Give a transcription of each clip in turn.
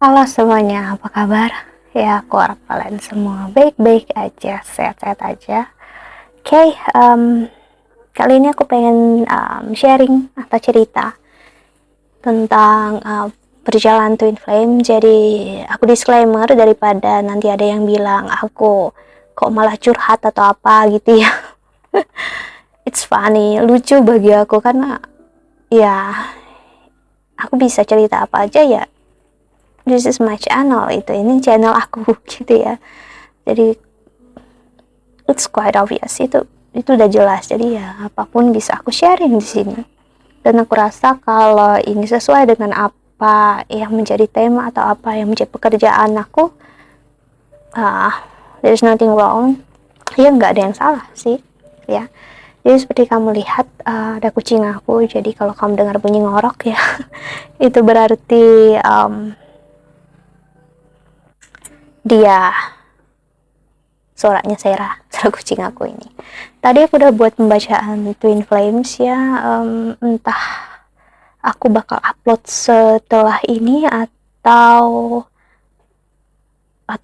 Halo semuanya, apa kabar? Ya, aku harap kalian semua baik-baik aja, sehat-sehat aja. Oke, kali ini aku pengen sharing atau cerita tentang perjalanan Twin Flame. Jadi, aku disclaimer daripada nanti ada yang bilang aku kok malah curhat atau apa gitu ya. It's funny, lucu bagi aku karena ya aku bisa cerita apa aja ya. This is my channel, ini channel aku gitu ya. Jadi it's quite obvious, itu udah jelas. Jadi ya apapun bisa aku sharing di sini, dan aku rasa kalau ini sesuai dengan apa yang menjadi tema atau apa yang menjadi pekerjaan aku, there's nothing wrong ya, nggak ada yang salah sih ya. Jadi seperti kamu lihat, ada kucing aku. Jadi kalau kamu dengar bunyi ngorok ya itu berarti dia suaranya Sarah, suara kucing aku ini. Tadi aku udah buat pembacaan Twin Flames ya, entah aku bakal upload setelah ini atau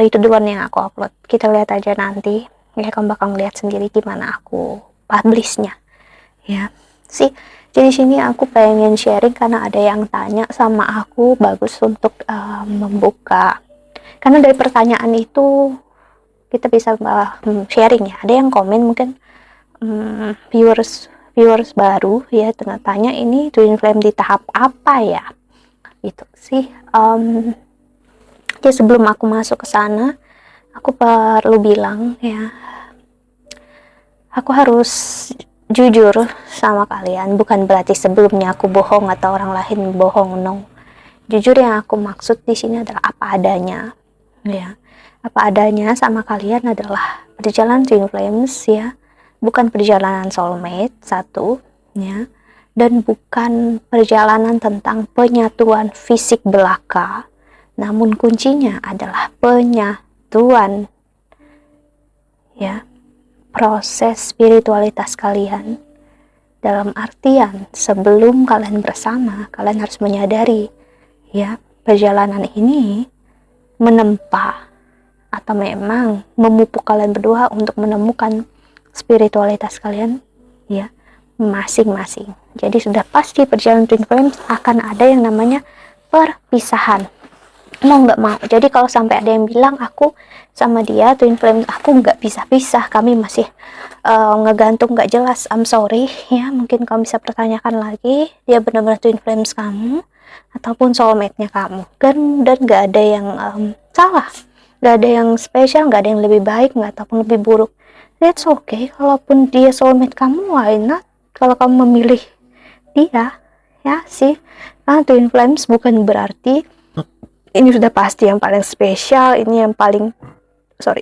itu duluan yang aku upload. Kita lihat aja nanti. Ya, kamu bakal ngeliat sendiri gimana aku publishnya. Ya, sih. Jadi sini aku pengen sharing karena ada yang tanya sama aku, bagus untuk membuka. Karena dari pertanyaan itu kita bisa sharing ya. Ada yang komen mungkin viewers baru ya, tanya ini Twin Flame di tahap apa ya, gitu sih. Jadi sebelum aku masuk ke sana, aku perlu bilang ya, aku harus jujur sama kalian. Bukan berarti sebelumnya aku bohong atau orang lain bohong, no. Jujur yang aku maksud di sini adalah apa adanya ya. Apa adanya sama kalian adalah perjalanan Twin Flames ya, bukan perjalanan soulmate satu ya, dan bukan perjalanan tentang penyatuan fisik belaka, namun kuncinya adalah penyatuan ya, proses spiritualitas kalian. Dalam artian sebelum kalian bersama, kalian harus menyadari ya, perjalanan ini menempa atau memang memupuk kalian berdua untuk menemukan spiritualitas kalian ya, masing-masing. Jadi sudah pasti perjalanan Twin Flames akan ada yang namanya perpisahan, mau nggak mau. Jadi kalau sampai ada yang bilang aku sama dia Twin Flames aku nggak pisah-pisah, kami masih ngegantung nggak jelas, I'm sorry ya. Mungkin kamu bisa pertanyakan lagi, dia benar-benar Twin Flames kamu ataupun soulmate-nya kamu, dan nggak ada yang salah, nggak ada yang spesial, nggak ada yang lebih baik nggak ataupun lebih buruk. That's okay. Kalaupun dia soulmate kamu, why not? Kalau kamu memilih dia ya sih. Nah, Twin Flames bukan berarti ini sudah pasti yang paling spesial, ini yang paling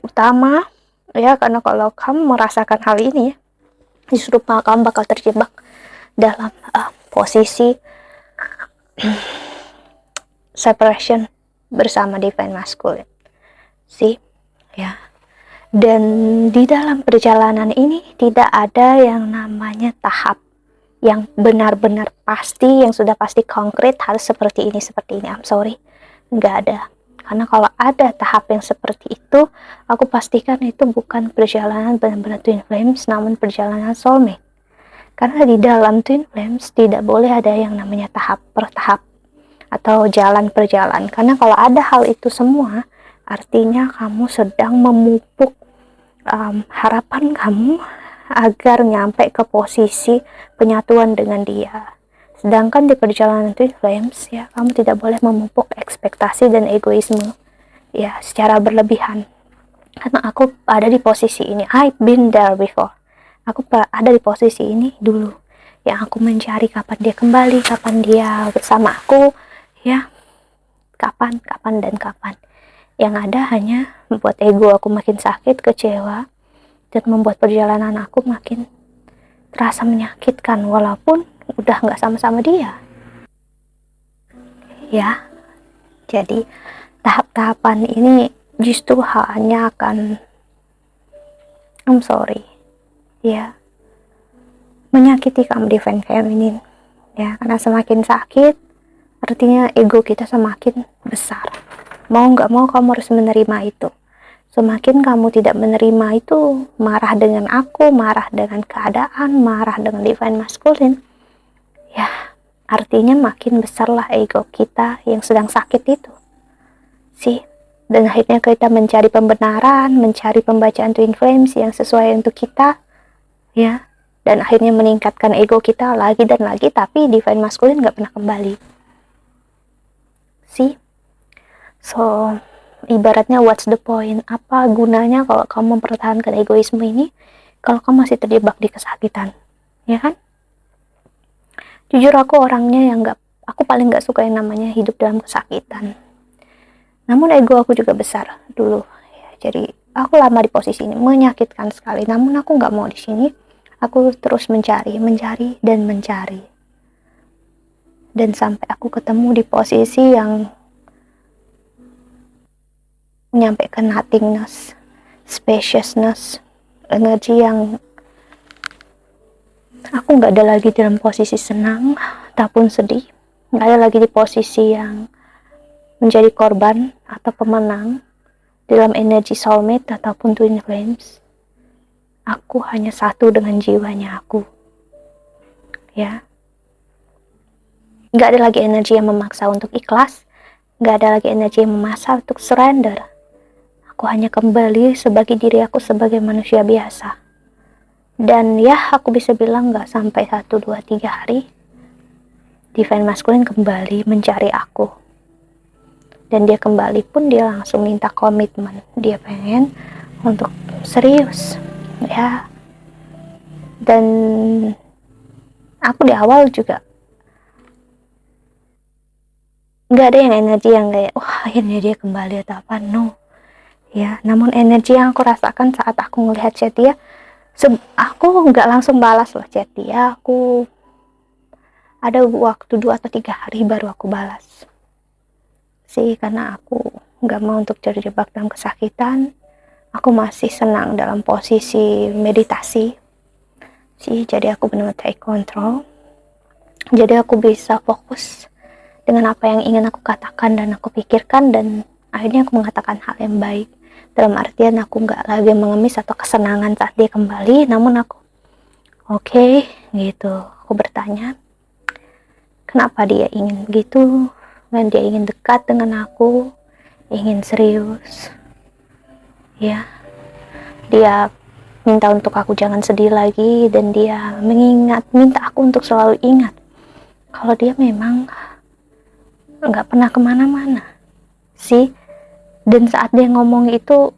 utama ya. Karena kalau kamu merasakan hal ini ya, justru kamu bakal terjebak dalam posisi separation bersama divine masculine sih ya. Dan di dalam perjalanan ini tidak ada yang namanya tahap yang benar-benar pasti, yang sudah pasti konkret harus seperti ini, I'm sorry, nggak ada. Karena kalau ada tahap yang seperti itu, aku pastikan itu bukan perjalanan benar-benar Twin Flames, namun perjalanan soulmate. Karena di dalam Twin Flames tidak boleh ada yang namanya tahap per tahap atau jalan per jalan. Karena kalau ada hal itu semua, artinya kamu sedang memupuk harapan kamu agar nyampe ke posisi penyatuan dengan dia. Sedangkan di perjalanan Twin Flames ya, kamu tidak boleh memupuk ekspektasi dan egoisme ya secara berlebihan. Karena aku ada di posisi ini, I've been there before. Aku ada di posisi ini dulu, yang aku mencari kapan dia kembali, kapan dia bersama aku ya, kapan. Yang ada hanya membuat ego aku makin sakit, kecewa, dan membuat perjalanan aku makin terasa menyakitkan walaupun udah nggak sama-sama dia ya. Jadi tahap-tahapan ini justru hanya akan, I'm sorry ya, menyakiti kamu divine feminine ya. Karena semakin sakit artinya ego kita semakin besar Mau nggak mau kamu harus menerima itu. Semakin kamu tidak menerima itu, marah dengan aku, marah dengan keadaan, marah dengan divine masculine, ya artinya makin besarlah ego kita yang sedang sakit itu sih. Dan akhirnya kita mencari pembenaran, mencari pembacaan twin flames yang sesuai untuk kita, ya. Dan akhirnya meningkatkan ego kita lagi dan lagi, tapi divine masculine nggak pernah kembali. Sih. So, ibaratnya what's the point? Apa gunanya kalau kamu mempertahankan egoisme ini kalau kamu masih terjebak di kesakitan? Ya kan? Jujur aku orangnya yang aku paling nggak suka yang namanya hidup dalam kesakitan. Namun ego aku juga besar dulu, ya, jadi aku lama di posisi ini, menyakitkan sekali. Namun aku nggak mau di sini. Aku terus mencari, dan sampai aku ketemu di posisi yang nyampe ke nothingness, spaciousness, energi yang aku nggak ada lagi dalam posisi senang ataupun sedih, nggak ada lagi di posisi yang menjadi korban atau pemenang dalam energi soulmate ataupun twin flames. Aku hanya satu dengan jiwanya aku, ya. Nggak ada lagi energi yang memaksa untuk ikhlas, nggak ada lagi energi yang memaksa untuk surrender. Aku hanya kembali sebagai diri aku sebagai manusia biasa. Dan ya, aku bisa bilang nggak sampai 1, 2, 3 hari, divine masculine kembali mencari aku. Dan dia kembali pun dia langsung minta komitmen. Dia pengen untuk serius, ya. Dan aku di awal juga nggak ada yang energi yang kayak wah akhirnya dia kembali atau apa, no, ya. Namun energi yang aku rasakan saat aku melihat chat dia, aku nggak langsung balas loh chat dia. Aku ada waktu 2 atau 3 hari baru aku balas sih, karena aku nggak mau untuk terjebak dalam kesakitan. Aku masih senang dalam posisi meditasi sih, jadi aku benar-benar take control, jadi aku bisa fokus dengan apa yang ingin aku katakan dan aku pikirkan, dan akhirnya aku mengatakan hal yang baik. Dalam artian aku nggak lagi mengemis atau kesenangan saat dia kembali, namun aku oke, gitu. Aku bertanya, kenapa dia ingin gitu, dan dia ingin dekat dengan aku, ingin serius, ya. Dia minta untuk aku jangan sedih lagi, dan dia minta aku untuk selalu ingat kalau dia memang nggak pernah kemana-mana sih. Dan saat dia ngomong itu,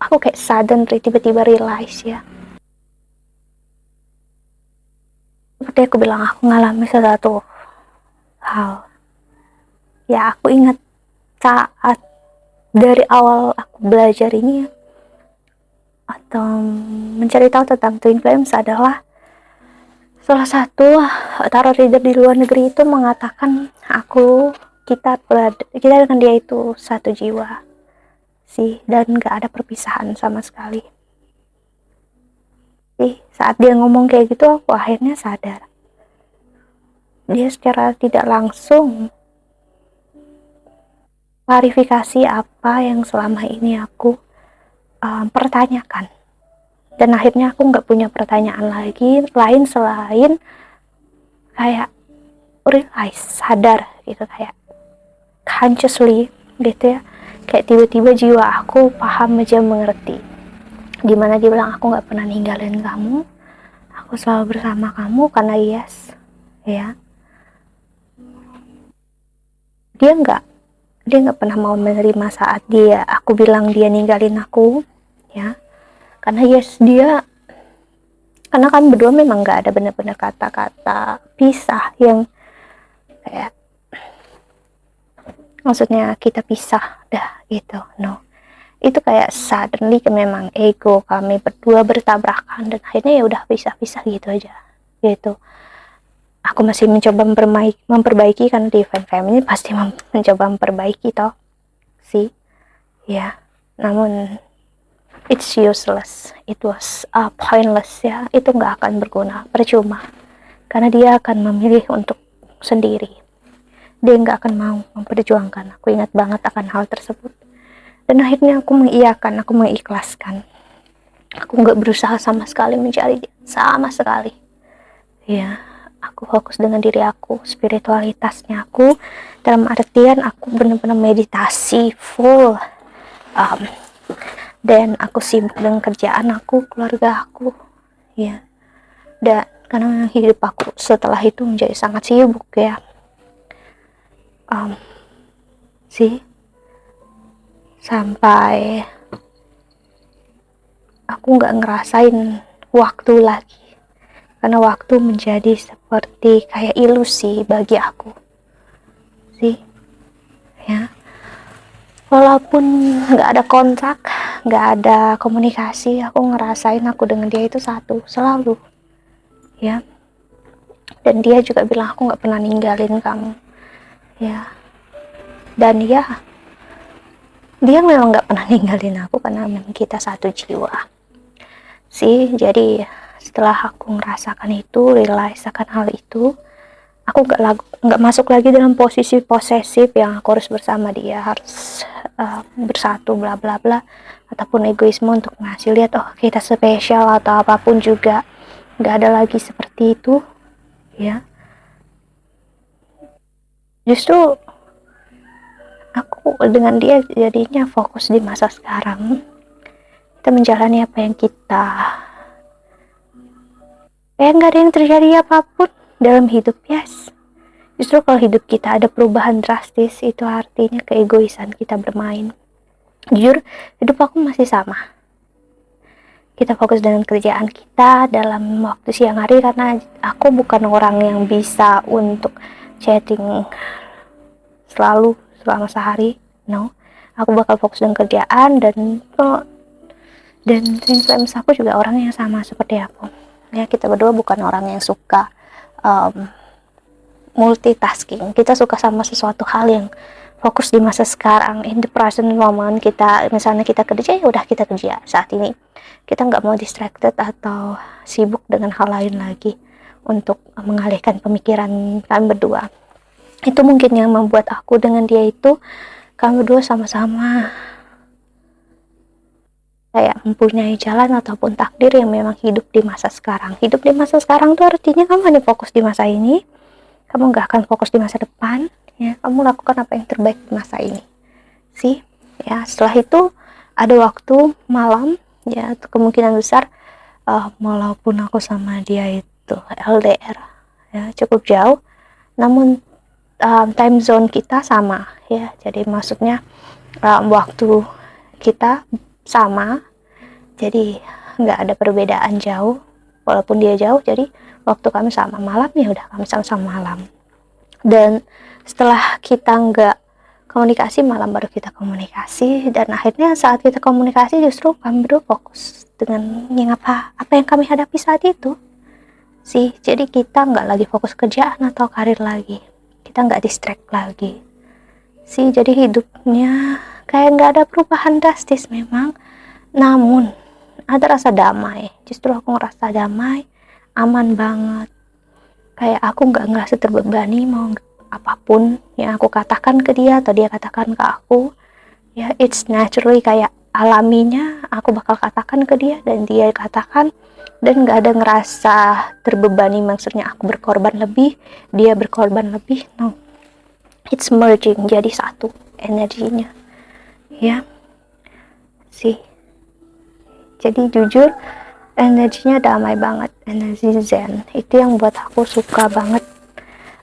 aku kayak suddenly tiba-tiba realize, ya, seperti aku bilang, aku ngalami sesuatu hal, ya. Aku ingat saat dari awal aku belajar ini atau mencari tahu tentang twin flames adalah salah satu tarot reader di luar negeri itu mengatakan kita dengan dia itu satu jiwa sih, dan gak ada perpisahan sama sekali sih. Saat dia ngomong kayak gitu, aku akhirnya sadar dia secara tidak langsung klarifikasi apa yang selama ini aku pertanyakan. Dan akhirnya aku nggak punya pertanyaan lagi lain selain kayak realize, sadar gitu, kayak consciously gitu, ya. Kayak tiba-tiba jiwa aku paham aja, mengerti. Dimana dia bilang aku nggak pernah ninggalin kamu, aku selalu bersama kamu, karena yes, ya. Dia nggak pernah mau menerima saat aku bilang dia ninggalin aku, ya. Karena yes, karena kan berdua memang nggak ada benar-benar kata-kata pisah yang kayak maksudnya kita pisah dah gitu, no. Itu kayak suddenly memang ego kami berdua bertabrakan, dan akhirnya ya udah pisah-pisah gitu aja gitu. Aku masih mencoba memperbaiki karena divine feminine pasti mencoba memperbaiki toh sih, ya. Namun it's useless, it was pointless, ya. Itu nggak akan berguna, percuma, karena dia akan memilih untuk sendiri. dia nggak akan mau memperjuangkan. Aku ingat banget akan hal tersebut. Dan akhirnya aku mengiyakan, aku mengikhlaskan. Aku nggak berusaha sama sekali mencari dia, sama sekali. Ya, aku fokus dengan diri aku, spiritualitasnya aku, dalam artian aku benar-benar meditasi full. Um, dan aku sibuk dengan kerjaan aku, keluarga aku, ya. Dan karena hidup aku setelah itu menjadi sangat sibuk ya. Sih, sampai aku nggak ngerasain waktu lagi, karena waktu menjadi seperti kayak ilusi bagi aku sih, ya. Walaupun nggak ada kontrak, nggak ada komunikasi, aku ngerasain aku dengan dia itu satu selalu, ya. Dan dia juga bilang aku nggak pernah ninggalin kamu, ya. Dan ya, dia memang nggak pernah ninggalin aku karena memang kita satu jiwa sih. Jadi setelah aku ngerasakan itu, realize akan hal itu, aku nggak masuk lagi dalam posisi posesif yang aku harus bersama dia, harus bersatu bla bla bla, ataupun egoisme untuk ngasih lihat oh kita spesial atau apapun juga. Nggak ada lagi seperti itu, ya. Justru aku dengan dia jadinya fokus di masa sekarang, kita menjalani apa yang kita nggak ada yang terjadi apapun dalam hidup, yes. Justru kalau hidup kita ada perubahan drastis, itu artinya keegoisan kita bermain. Jujur, hidup aku masih sama. Kita fokus dengan kerjaan kita dalam waktu siang hari, karena aku bukan orang yang bisa untuk chatting selalu selama sehari. No, aku bakal fokus dengan kerjaan, dan friends aku juga orang yang sama seperti aku. Ya, kita berdua bukan orang yang suka multitasking. Kita suka sama sesuatu hal yang fokus di masa sekarang, in the present moment. Kita misalnya kita kerja, ya udah kita kerja saat ini, kita nggak mau distracted atau sibuk dengan hal lain lagi untuk mengalihkan pemikiran kami berdua. Itu mungkin yang membuat aku dengan dia itu, kami berdua sama-sama kayak mempunyai jalan ataupun takdir yang memang hidup di masa sekarang. Hidup di masa sekarang tuh artinya kamu hanya fokus di masa ini, kamu nggak akan fokus di masa depan, ya. Kamu lakukan apa yang terbaik di masa ini sih, ya. Setelah itu ada waktu malam, ya, kemungkinan besar walaupun aku sama dia itu LDR, ya, cukup jauh, namun time zone kita sama, ya. Jadi maksudnya waktu kita sama, jadi nggak ada perbedaan jauh. Walaupun dia jauh, jadi waktu kami sama malam, ya udah kami sama-sama malam. Dan setelah kita nggak komunikasi, malam baru kita komunikasi. Dan akhirnya saat kita komunikasi, justru kami berdua fokus dengan yang apa yang kami hadapi saat itu sih. Jadi kita nggak lagi fokus kerjaan atau karir lagi, kita nggak distract lagi sih. Jadi hidupnya kayak nggak ada perubahan drastis memang, namun ada rasa damai. Justru aku ngerasa damai, aman banget. Kayak aku nggak ngerasa terbebani mau apapun yang aku katakan ke dia atau dia katakan ke aku, ya. It's naturally, kayak alaminya aku bakal katakan ke dia dan dia katakan, dan nggak ada ngerasa terbebani. Maksudnya aku berkorban lebih, dia berkorban lebih, no. It's merging, jadi satu energinya, ya sih. Jadi jujur, energinya damai banget, energi zen. Itu yang buat aku suka banget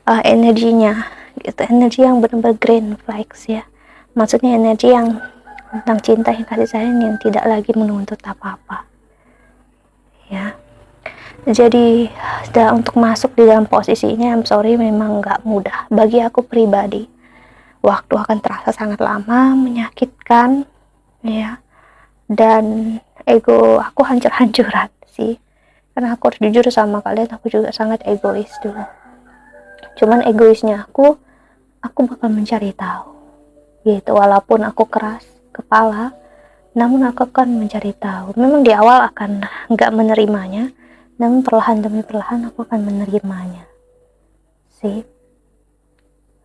energinya gitu. Energi yang benar-benar green flags, ya. Maksudnya energi yang tentang cinta, yang kasih sayang, yang tidak lagi menuntut apa-apa, ya. Jadi untuk masuk di dalam posisinya, I'm sorry, memang nggak mudah bagi aku pribadi. Waktu akan terasa sangat lama, menyakitkan, ya. Dan ego aku hancur-hancuran sih, karena aku harus jujur sama kalian, aku juga sangat egois dulu. Cuman egoisnya aku bakal mencari tahu gitu. Walaupun aku keras kepala, namun aku akan mencari tahu. Memang di awal akan nggak menerimanya, namun perlahan demi perlahan aku akan menerimanya sih,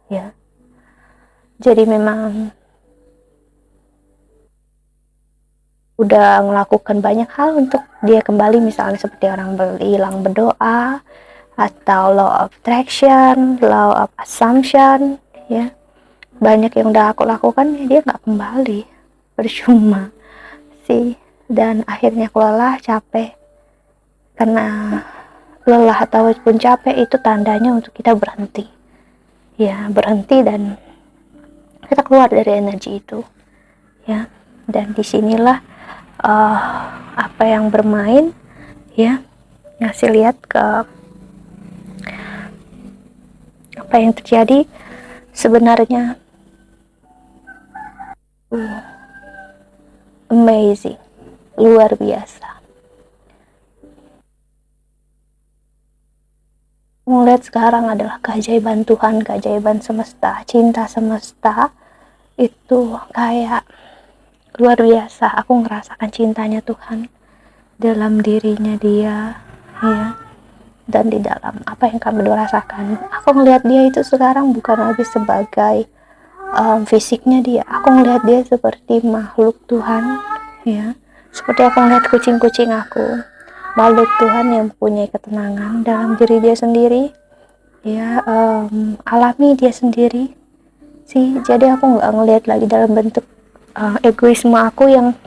ya. Jadi memang udah melakukan banyak hal untuk dia kembali, misalnya seperti orang bilang berdoa, atau law of attraction, law of assumption, ya. Banyak yang udah aku lakukan, dia nggak kembali, percuma sih. Dan akhirnya aku lelah, capek. Karena lelah ataupun capek itu tandanya untuk kita berhenti, ya, berhenti dan kita keluar dari energi itu, ya. Dan disinilah apa yang bermain, ya, ngasih lihat ke apa yang terjadi sebenarnya. Amazing, luar biasa. Melihat sekarang adalah keajaiban Tuhan, keajaiban semesta, cinta semesta itu kayak luar biasa. Aku ngerasakan cintanya Tuhan dalam dirinya dia, ya, dan di dalam apa yang kami rasakan. Aku melihat dia itu sekarang bukan lagi sebagai fisiknya dia. Aku melihat dia seperti makhluk Tuhan, ya, seperti aku melihat kucing-kucing aku, makhluk Tuhan yang mempunyai ketenangan dalam diri dia sendiri, ya, alami dia sendiri sih. Jadi aku nggak ngelihat lagi dalam bentuk egoisme aku yang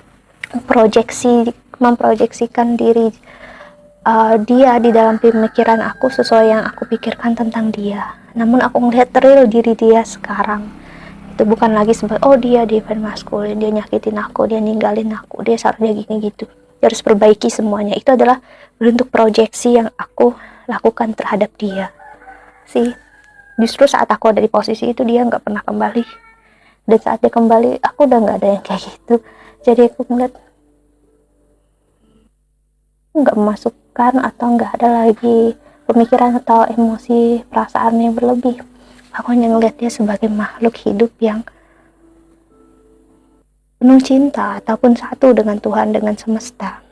memproyeksikan diri dia di dalam pemikiran aku sesuai yang aku pikirkan tentang dia. Namun aku melihat real diri dia sekarang. Itu bukan lagi sebagai, oh dia divine masculine, dia nyakitin aku, dia ninggalin aku, dia seharusnya gini gitu, dia harus perbaiki semuanya. Itu adalah bentuk proyeksi yang aku lakukan terhadap dia sih. Justru saat aku ada di posisi itu, dia nggak pernah kembali. Dan saat dia kembali, aku udah nggak ada yang kayak gitu. Jadi aku ngeliat nggak memasukkan atau nggak ada lagi pemikiran atau emosi perasaan yang berlebih. Aku hanya ngeliat dia sebagai makhluk hidup yang penuh cinta ataupun satu dengan Tuhan, dengan semesta,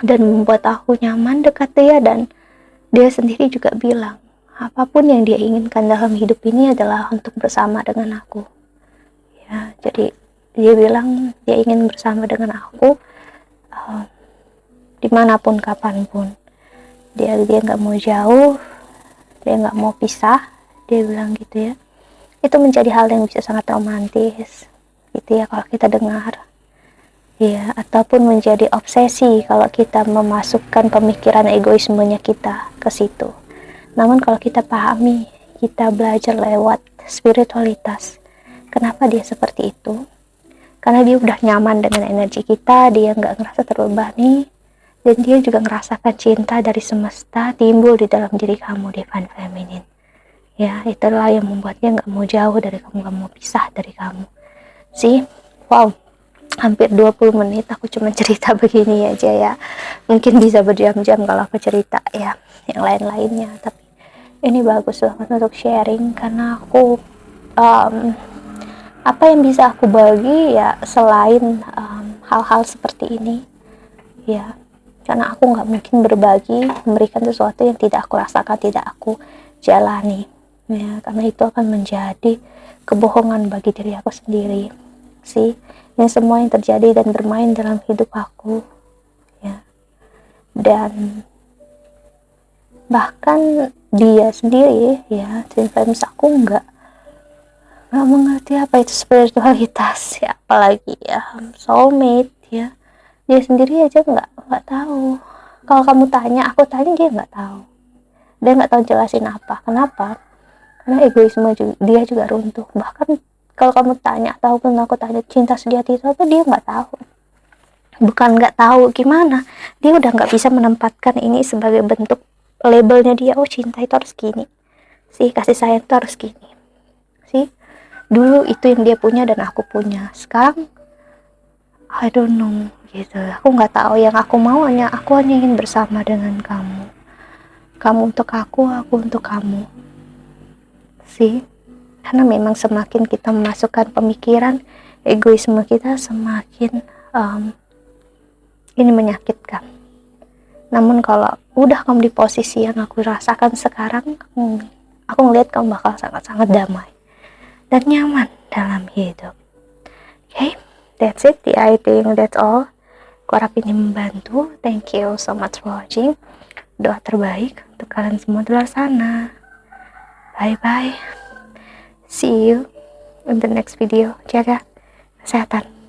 dan membuat aku nyaman dekat dia. Dan dia sendiri juga bilang apapun yang dia inginkan dalam hidup ini adalah untuk bersama dengan aku, ya. Jadi dia bilang dia ingin bersama dengan aku dimanapun kapanpun. Dia nggak mau jauh, dia nggak mau pisah, dia bilang gitu, ya. Itu menjadi hal yang bisa sangat romantis gitu, ya, kalau kita dengar, ya, ataupun menjadi obsesi kalau kita memasukkan pemikiran egoismenya kita ke situ. Namun kalau kita pahami, kita belajar lewat spiritualitas, kenapa dia seperti itu, karena dia udah nyaman dengan energi kita, dia nggak ngerasa terbebani, dan dia juga ngerasakan cinta dari semesta timbul di dalam diri kamu, divine feminine, ya. Itulah yang membuatnya nggak mau jauh dari kamu, nggak mau pisah dari kamu sih. Wow, hampir 20 menit aku cuma cerita begini aja, ya. Mungkin bisa berjam-jam kalau aku cerita, ya, yang lain-lainnya. Tapi ini bagus banget untuk sharing, karena aku apa yang bisa aku bagi, ya, selain hal-hal seperti ini, ya, karena aku nggak mungkin berbagi, memberikan sesuatu yang tidak aku rasakan, tidak aku jalani, ya, karena itu akan menjadi kebohongan bagi diri aku sendiri sih. Ini semua yang terjadi dan bermain dalam hidup aku, ya, dan bahkan dia sendiri, ya, twin flames aku nggak mengerti apa itu spiritualitas, ya, apalagi ya soulmate, ya. Dia sendiri aja nggak tahu. Kalau kamu tanya, aku tanya, dia nggak tahu. Dia nggak tahu jelasin apa. Kenapa? Karena egoisme dia juga runtuh. Bahkan kalau kamu tanya ataupun aku tanya cinta sejati itu apa, dia nggak tahu. Bukan nggak tahu gimana, dia udah nggak bisa menempatkan ini sebagai bentuk labelnya dia. Oh, cinta itu harus gini sih, kasih sayang itu harus gini sih. Dulu itu yang dia punya dan aku punya. Sekarang I don't know gitu. Aku nggak tahu. Yang aku mau aku hanya ingin bersama dengan kamu. Kamu untuk aku untuk kamu sih. Karena memang semakin kita memasukkan pemikiran egoisme kita, semakin ini menyakitkan. Namun kalau udah kamu di posisi yang aku rasakan sekarang, aku ngeliat kamu bakal sangat-sangat damai. dan nyaman dalam hidup. Okay, that's it. I think that's all. Aku harap ini membantu. Thank you so much for watching. Doa terbaik untuk kalian semua di luar sana. Bye bye. See you in the next video. Jaga kesehatan.